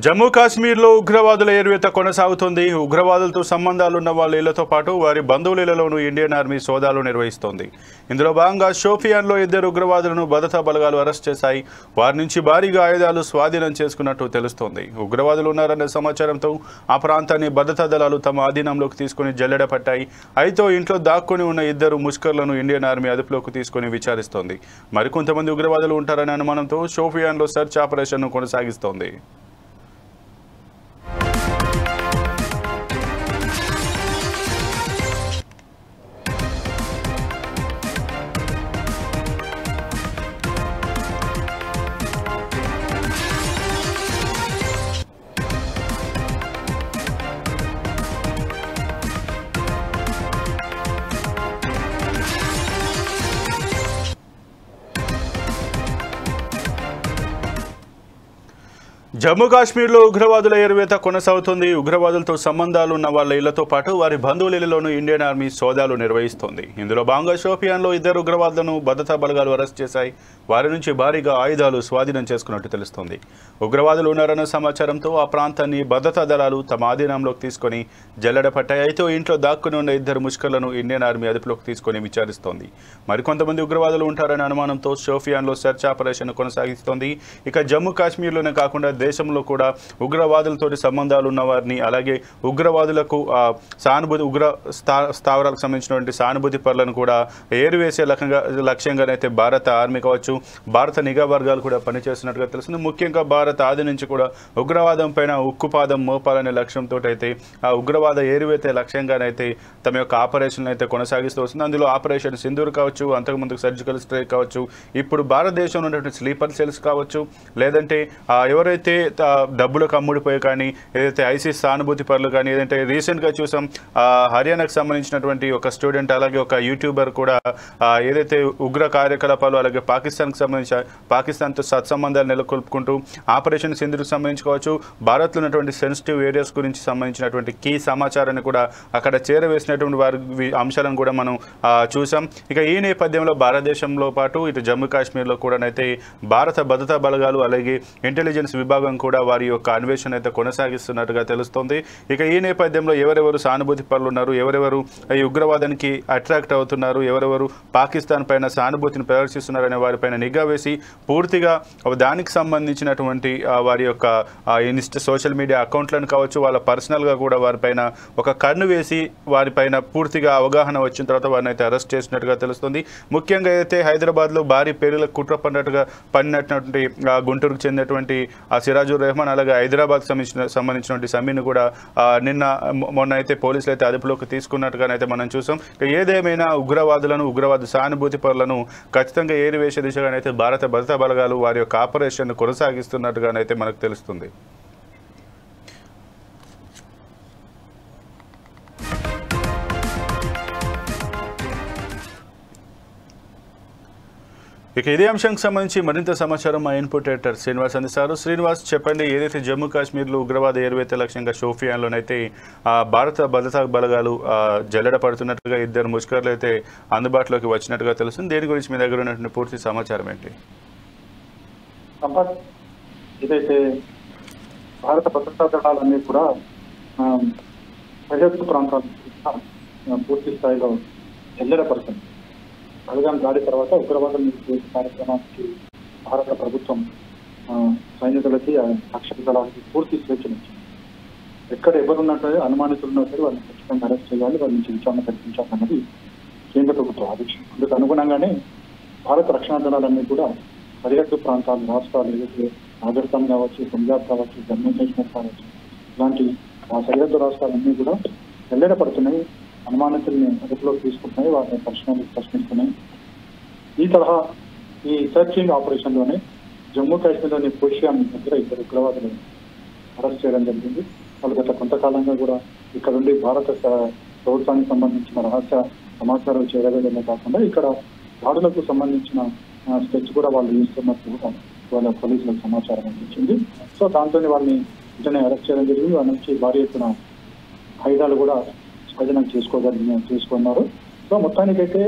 జమ్మూ కాశ్మీర్లో ఉగ్రవాదుల ఏరువేత కొనసాగుతుంది. ఉగ్రవాదులతో సంబంధాలున్న వాళ్ళ ఇళ్లతో పాటు వారి బంధువులలోనూ ఇండియన్ ఆర్మీ సోదాలు నిర్వహిస్తోంది. ఇందులో భాగంగా షోపియాన్లో 2 ఉగ్రవాదులను భద్రతా బలగాలు అరెస్ట్ చేశాయి. వారి నుంచి భారీగా ఆయుధాలు స్వాధీనం చేసుకున్నట్టు తెలుస్తోంది. ఉగ్రవాదులు ఉన్నారన్న సమాచారంతో ఆ ప్రాంతాన్ని భద్రతా దళాలు తమ ఆధీనంలోకి తీసుకుని జల్లెడ పట్టాయి. అయితే ఇంట్లో దాక్కుని ఉన్న 2 ముష్కర్లను ఇండియన్ ఆర్మీ అదుపులోకి తీసుకుని విచారిస్తోంది. మరికొంతమంది ఉగ్రవాదులు ఉంటారనే అనుమానంతో షోపియాన్లో సెర్చ్ ఆపరేషన్ను కొనసాగిస్తోంది. జమ్మూ కాశ్మీర్లో ఉగ్రవాదుల ఏరువేత కొనసాగుతుంది. ఉగ్రవాదులతో సంబంధాలు ఉన్న వాళ్ళ ఇళ్లతో పాటు వారి బంధువులలోనూ ఇండియన్ ఆర్మీ సోదాలు నిర్వహిస్తోంది. ఇందులో భాగంగా షోపియాన్లో 2 ఉగ్రవాదులను భద్రతా బలగాలు అరెస్ట్ చేశాయి. వారి నుంచి భారీగా ఆయుధాలు స్వాధీనం చేసుకున్నట్టు తెలుస్తోంది. ఉగ్రవాదులు ఉన్నారన్న సమాచారంతో ఆ ప్రాంతాన్ని భద్రతా దళాలు తమ ఆధీనంలోకి తీసుకుని జల్లెడ పట్టాయి. అయితే ఇంట్లో దాక్కుని ఉన్న 2 ముష్కర్లను ఇండియన్ ఆర్మీ అదుపులోకి తీసుకుని విచారిస్తోంది. మరికొంతమంది ఉగ్రవాదులు ఉంటారనే అనుమానంతో షోపియాన్లో సెర్చ్ ఆపరేషన్ కొనసాగిస్తోంది. ఇక జమ్మూ కాశ్మీర్లోనే కాకుండా దేశంలో కూడా ఉగ్రవాదులతో సంబంధాలు ఉన్న వారిని, అలాగే ఉగ్రవాదులకు సానుభూతి స్థావరాలకు సంబంధించినటువంటి సానుభూతి పరులను కూడా ఏరువేసే లక్ష్యంగానైతే భారత ఆర్మీ కావచ్చు, భారత నిఘా వర్గాలు కూడా పనిచేస్తున్నట్టుగా తెలుస్తుంది. ముఖ్యంగా భారత ఆది నుంచి కూడా ఉగ్రవాదం పైన ఉక్కుపాదం మోపాలనే లక్ష్యంతో అయితే ఆ ఉగ్రవాద ఏరువేతే లక్ష్యంగానైతే తమ యొక్క ఆపరేషన్ అయితే కొనసాగిస్తూ వస్తుంది. అందులో ఆపరేషన్ సింధూర్ కావచ్చు, అంతకుముందు సర్జికల్ స్ట్రైక్ కావచ్చు, ఇప్పుడు భారతదేశంలో ఉన్నటువంటి స్లీపర్ సెల్స్ కావచ్చు, లేదంటే ఎవరైతే డబ్బులకు అమ్ముడిపోయి కానీ, ఏదైతే ఐసిస్ సానుభూతి పరులు కానీ, ఏదంటే రీసెంట్గా చూసాం హర్యానాకు సంబంధించినటువంటి ఒక స్టూడెంట్, అలాగే ఒక యూట్యూబర్ కూడా ఏదైతే ఉగ్ర కార్యకలాపాలు, అలాగే పాకిస్తాన్తో సత్సంబంధాలు నెలకొల్పుకుంటూ ఆపరేషన్ సింధూర్కు సంబంధించి కావచ్చు, భారత్లో ఉన్నటువంటి సెన్సిటివ్ ఏరియాస్ గురించి సంబంధించినటువంటి కీ సమాచారాన్ని కూడా అక్కడ చేరవేసినటువంటి వారి అంశాలను కూడా మనం చూసాం. ఇక ఈ నేపథ్యంలో భారతదేశంలో పాటు ఇటు జమ్మూ కాశ్మీర్లో కూడానైతే భారత భద్రతా బలగాలు, అలాగే ఇంటెలిజెన్స్ విభాగం కూడా వారి యొక్క అన్వేషణ అయితే కొనసాగిస్తున్నట్టుగా తెలుస్తోంది. ఇక ఈ నేపథ్యంలో ఎవరెవరు సానుభూతి పరులు ఉన్నారు, ఎవరెవరు ఈ ఉగ్రవాదానికి అట్రాక్ట్ అవుతున్నారు, ఎవరెవరు పాకిస్తాన్ పైన సానుభూతిని ప్రదర్శిస్తున్నారనే వారిపైన నిఘా వేసి పూర్తిగా దానికి సంబంధించినటువంటి వారి యొక్క సోషల్ మీడియా అకౌంట్లను కావచ్చు, వాళ్ళ పర్సనల్గా కూడా వారిపైన ఒక కన్ను వేసి వారిపైన పూర్తిగా అవగాహన వచ్చిన తర్వాత వారిని అయితే అరెస్ట్ చేసినట్టుగా తెలుస్తుంది. ముఖ్యంగా అయితే హైదరాబాద్లో భారీ పేరులకు కుట్ర పడినటువంటి గుంటూరుకు చెందినటువంటి సిరాజుర్ రెహమాన్, అలాగే హైదరాబాద్ సంబంధించినటువంటి సమీర్ను కూడా మొన్న అయితే పోలీసులు అయితే అదుపులోకి తీసుకున్నట్టుగానైతే మనం చూసాం. ఏదేమైనా ఉగ్రవాద సానుభూతి పరులను ఖచ్చితంగా ఏరివేసే దిశగానైతే భారత భద్రతా బలగాలు వారి యొక్క ఆపరేషన్ కొనసాగిస్తున్నట్టుగానైతే మనకు తెలుస్తుంది. ఇక ఇదే అంశానికి సంబంధించి మరింత సమాచారం మా ఇన్పుట్ ఎడిటర్ శ్రీనివాస్ అందిస్తారు. శ్రీనివాస్, చెప్పండి, ఏదైతే జమ్మూ కాశ్మీర్లో ఉగ్రవాద ఏరువేత లక్ష్యంగా షోపియాన్లోనైతే భారత భద్రతా బలగాలు జల్లెడ పడుతున్నట్టుగా 2 ముష్కర్లు అయితే అందుబాటులోకి వచ్చినట్టుగా తెలుస్తుంది. దేని గురించి మీ దగ్గర ఉన్నటువంటి పూర్తి సమాచారం ఏంటి? ఏదైతే భారత భద్రతా దళాలన్నీ కూడా సరిహద్దు ప్రాంతాలు పూర్తి స్థాయిలో జల్లెడ పడుతుంది. పహల్గాం దాడి తర్వాత ఉగ్రవాదం కార్యక్రమానికి భారత ప్రభుత్వం సైనికులకి, రక్షణ దళాలకి పూర్తి స్వేచ్ఛనిచ్చింది. ఎక్కడ ఎవరున్నట్టు అనుమానితులున్నా సరే వాళ్ళని ఖచ్చితంగా అరెస్ట్ చేయాలి, వాళ్ళ నుంచి విచారణ కల్పించాలన్నది కేంద్ర ప్రభుత్వం ఆదేశం. అందుకు అనుగుణంగానే భారత రక్షణ దళాలన్నీ కూడా సరిహద్దు ప్రాంతాలు, రాష్ట్రాలు, ఏదైతే రాజస్థాన్ కావచ్చు, పంజాబ్ కావచ్చు, జమ్మూ కాశ్మీర్ కావచ్చు, ఇలాంటి ఆ సరిహద్దు రాష్ట్రాలన్నీ కూడా జల్లెడ పడుతున్నాయి. అనుమానితుల్ని అదుపులోకి తీసుకుంటున్నాయి, వాటిని ప్రశ్నిస్తున్నాయి. ఈ తరహా ఈ సర్చింగ్ ఆపరేషన్లోనే జమ్మూ కాశ్మీర్లోని పోషియాన్ దగ్గర 2 ఉగ్రవాదులు అరెస్ట్ చేయడం జరిగింది. వాళ్ళు గత కొంతకాలంగా కూడా ఇక్కడ నుండి భారత ప్రభుత్వానికి సంబంధించిన రహస్య సమాచారం చేరవేయడమే కాకుండా ఇక్కడ దాడులకు సంబంధించిన స్కెచ్ కూడా వాళ్ళు చేస్తున్నట్టు కూడా వాళ్ళ పోలీసులకు సమాచారం అందించింది. సో దాంతో వాళ్ళని వెంటనే అరెస్ట్ చేయడం జరిగింది. వాళ్ళ నుంచి భారీ ఎత్తున ఆయుధాలు కూడా స్వాధీనం చేసుకున్నారు. సో మొత్తానికైతే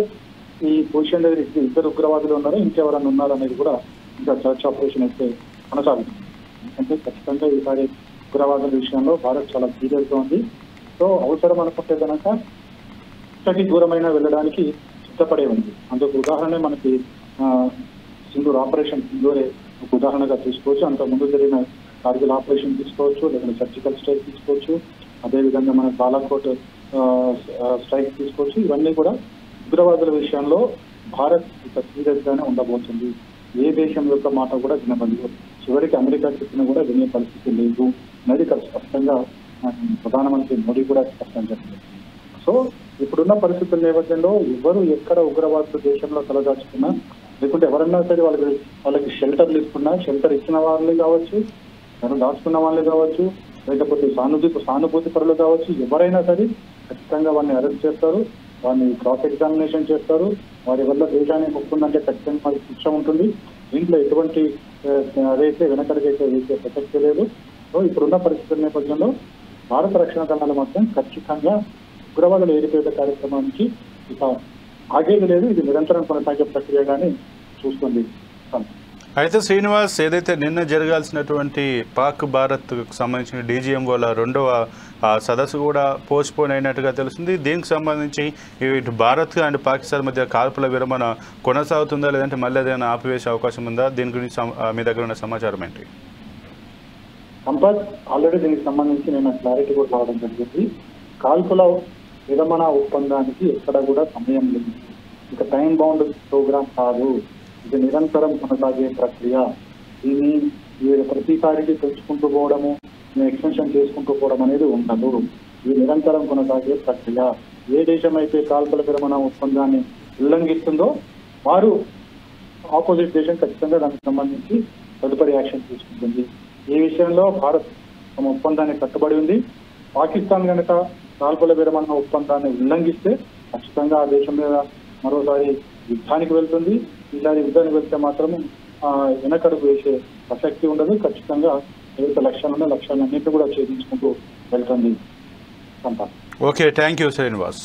ఈ పొజిషన్ దగ్గర 2 ఉగ్రవాదులు ఉన్నారు, ఇంకెవరన్నా ఉన్నారు అనేది కూడా ఇంకా సర్చ్ ఆపరేషన్ అయితే కొనసాగుతుంది. ఎందుకంటే ఖచ్చితంగా ఈసారి ఉగ్రవాదుల విషయంలో భారత్ చాలా సీరియస్ గా ఉంది. సో అవసరం అనుకుంటే కనుక ఇంతటి దూరమైనా వెళ్ళడానికి సిద్ధపడే ఉంది. అందుకు ఉదాహరణ మనకి సింధూర్ ఆపరేషన్ సింధూరే ఒక ఉదాహరణగా తీసుకోవచ్చు. అంత ముందు జరిగిన కార్గిల్ ఆపరేషన్ తీసుకోవచ్చు, లేకపోతే సర్జికల్ స్ట్రైక్ తీసుకోవచ్చు, అదేవిధంగా మన బాలాకోట్ స్ట్రైక్ తీసుకోవచ్చు. ఇవన్నీ కూడా ఉగ్రవాదుల విషయంలో భారత్ ఇక సీరియస్ గానే ఉండబోతుంది. ఏ దేశం యొక్క మాట కూడా వినబడదు. చివరికి అమెరికా చెప్పిన కూడా వినే పరిస్థితి లేదు అనేది ఇక్కడ స్పష్టంగా ప్రధానమంత్రి మోడీ కూడా స్పష్టం చేసింది. సో ఇప్పుడున్న పరిస్థితుల నేపథ్యంలో ఎవరు ఎక్కడ ఉగ్రవాదులు దేశంలో తలదాచుకున్నా, లేకుంటే ఎవరన్నా సరే వాళ్ళకి షెల్టర్లు ఇస్తున్నా, షెల్టర్ ఇచ్చిన వాళ్ళే కావచ్చు, ఎవరు దాచుకున్న వాళ్ళే కావచ్చు, లేకపోతే సానుభూతి పరులు కావచ్చు, ఎవరైనా సరే ఖచ్చితంగా వారిని అరెస్ట్ చేస్తారు, వారిని క్రాస్ ఎగ్జామినేషన్ చేస్తారు. వారి వల్ల దేశాన్ని ముక్కుందంటే ఖచ్చితంగా వారికి శిక్ష ఉంటుంది. దీంట్లో ఎటువంటి అదైతే వెనకడికైతే వేసే ప్రసక్తి లేదు. సో ఇప్పుడున్న పరిస్థితుల నేపథ్యంలో భారత రక్షణ దళాలు మాత్రం ఖచ్చితంగా ఉగ్రవాదుల ఏరిపేట కార్యక్రమానికి ఇక ఆగేది లేదు. ఇది నిరంతరం కొనసాగే ప్రక్రియగానే చూస్తుంది. అయితే శ్రీనివాస్, ఏదైతే నిన్న జరగాల్సినటువంటి పాక్ భారత్ సంబంధించిన డీజీఎంఓల రెండవ సదస్సు కూడా పోస్ట్పోన్ అయినట్టుగా తెలుస్తుంది. దీనికి సంబంధించి ఇటు భారత్ అండ్ పాకిస్తాన్ మధ్య కాల్పుల విరమణ కొనసాగుతుందా, లేదంటే మళ్ళీ ఏదైనా ఆపివేసే అవకాశం ఉందా? దీని గురించి మీ దగ్గర ఉన్న సమాచారం ఏంటి? సంపత్, ఆల్రెడీ దీనికి సంబంధించి నేను క్లారిటీ కూడా రావడం జరిగింది. కాల్పుల విరమణ ఒప్పందానికి ఎక్కడ కూడా సమయం లేదు. ఇక టైం బౌండ్ ప్రోగ్రామ్ కాదు, ఇది నిరంతరం కొనసాగే ప్రక్రియ. దీన్ని ప్రతిసారికి పెంచుకుంటూ పోవడము, ఎక్స్టెన్షన్ చేసుకుంటూ పోవడం అనేది ఉండదు. ఇది నిరంతరం కొనసాగే ప్రక్రియ. ఏ దేశం అయితే కాల్పుల విరమణ ఒప్పందాన్ని ఉల్లంఘిస్తుందో వారు ఆపోజిట్ దేశం ఖచ్చితంగా దానికి సంబంధించి తదుపరి యాక్షన్ తీసుకుంటుంది. ఈ విషయంలో భారత్ తమ ఒప్పందాన్ని కట్టుబడి ఉంది. పాకిస్తాన్ కనుక కాల్పుల విరమణ ఒప్పందాన్ని ఉల్లంఘిస్తే ఖచ్చితంగా ఆ దేశం మీద మరోసారి యుద్ధానికి వెళ్తుంది. ఈసారి యుద్ధానికి వెళ్తే మాత్రం వెనకడుగు వేసే ప్రసక్తి ఉండదు. ఖచ్చితంగా ఏదైతే లక్ష్యాలన్నింటినీ కూడా ఛేదించుకుంటూ వెళ్తుంది. Okay, thank you Srinivas.